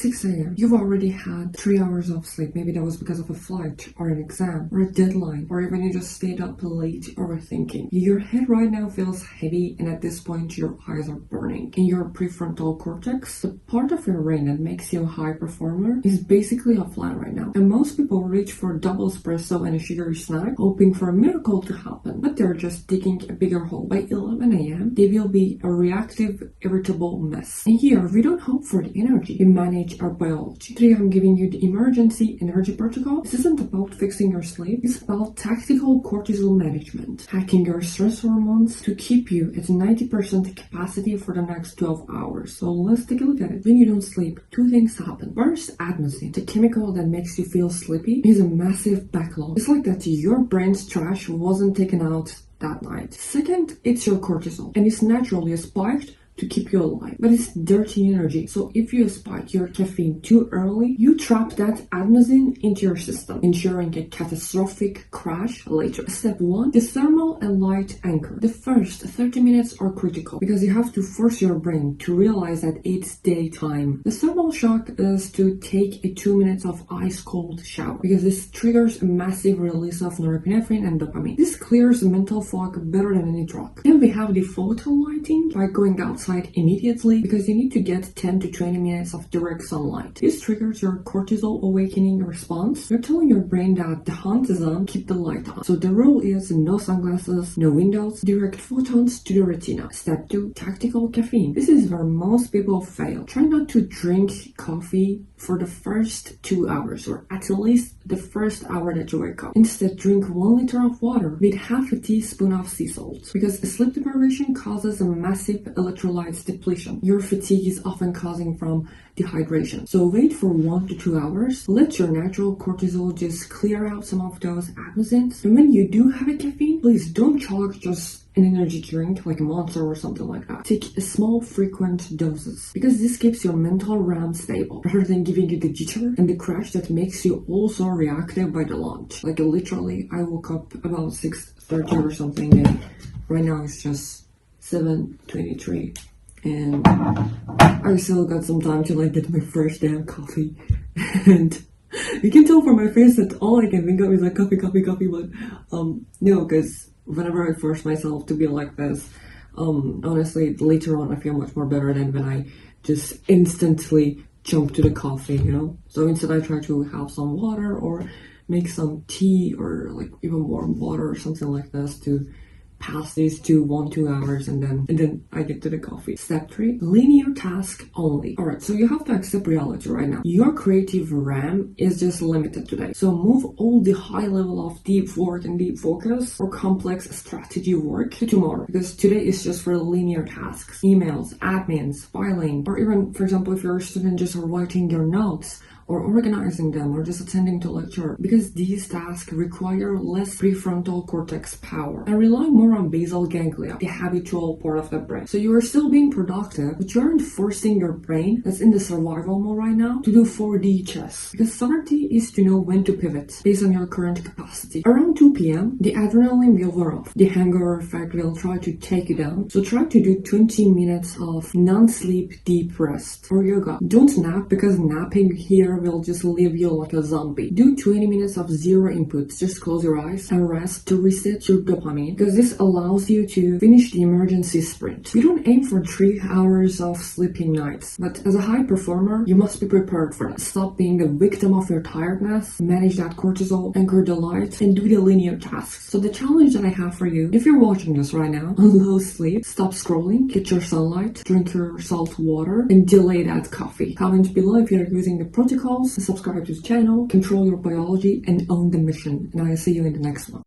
6 a.m. You've already had 3 hours of sleep. Maybe that was because of a flight or an exam or a deadline, or even you just stayed up late overthinking. Your head right now feels heavy, and at this point your eyes are burning. In your prefrontal cortex, the part of your brain that makes you a high performer, is basically offline right now. And most people reach for a double espresso and a sugary snack, hoping for a miracle to happen, but they're just digging a bigger hole. By 11 a.m., they will be a reactive, irritable mess. And here, we don't hope for the energy, we manage our biology. Today, I'm giving you the emergency energy protocol. This isn't about fixing your sleep, it's about tactical cortisol management, hacking your stress hormones to keep you at 90% capacity for the next 12 hours. So let's take a look at it. When you don't sleep, two things happen. First, adenosine, the chemical that makes you feel sleepy, is a massive backlog. It's like that your brain's trash wasn't taken out that night. Second, it's your cortisol, and it's naturally spiked to keep you alive, but it's dirty energy. So if you spike your caffeine too early, you trap that adenosine into your system, ensuring a catastrophic crash later. Step 1, the thermal and light anchor. The first 30 minutes are critical because you have to force your brain to realize that it's daytime. The thermal shock is to take a 2 minutes of ice cold shower because this triggers a massive release of norepinephrine and dopamine. This clears the mental fog better than any drug. Then we have the photo lighting by going outside immediately because you need to get 10 to 20 minutes of direct sunlight. This triggers your cortisol awakening response. You're telling your brain that the hunt is on, keep the light on. So the rule is no sunglasses, no windows, direct photons to the retina. Step 2, tactical caffeine. This is where most people fail. Try not to drink coffee for the first 2 hours, or at least the first hour that you wake up. Instead, drink 1 liter of water with half a teaspoon of sea salt, because sleep deprivation causes a massive electrolytes depletion. Your fatigue is often causing from dehydration. So wait for 1 to 2 hours. Let your natural cortisol just clear out some of those adenosines. And when you do have a caffeine, please don't chug just an energy drink like a Monster or something like that. Take a small, frequent doses because this keeps your mental RAM stable rather than giving you the jitter and the crash that makes you also reactive by the lunch. Like literally, I woke up about 6:30 or something, and right now it's just 7:23, and I still got some time to like get my first damn coffee. And you can tell from my face that all I can think of is like coffee, but no, because whenever I force myself to be like this, honestly, later on I feel much more better than when I just instantly jump to the coffee, you know? So instead I try to have some water or make some tea or like even warm water or something like this to pass these 1-2 hours, and then I get to the coffee. Step 3, linear task only. Alright, so you have to accept reality right now. Your creative RAM is just limited today. So move all the high level of deep work and deep focus or complex strategy work to tomorrow, because today is just for linear tasks, emails, admins, filing, or even, for example, if you're a student, just writing your notes or organizing them, or just attending to lecture, because these tasks require less prefrontal cortex power and rely more on basal ganglia, the habitual part of the brain. So you are still being productive, but you aren't forcing your brain that's in the survival mode right now to do 4D chess, because sovereignty is to know when to pivot based on your current capacity. Around 2 p.m., the adrenaline will wear off. The hangover effect will try to take you down. So try to do 20 minutes of non-sleep deep rest or yoga. Don't nap, because napping here will just leave you like a zombie. Do 20 minutes of zero inputs. Just close your eyes and rest to reset your dopamine, because this allows you to finish the emergency sprint. You don't aim for 3 hours of sleeping nights, but as a high performer, you must be prepared for that. Stop being the victim of your tiredness, manage that cortisol, anchor the light, and do the linear tasks. So the challenge that I have for you, if you're watching this right now on low sleep, stop scrolling, get your sunlight, drink your salt water, and delay that coffee. Comment below if you're using the protocols, subscribe to the channel, control your biology, and own the mission. And I'll see you in the next one.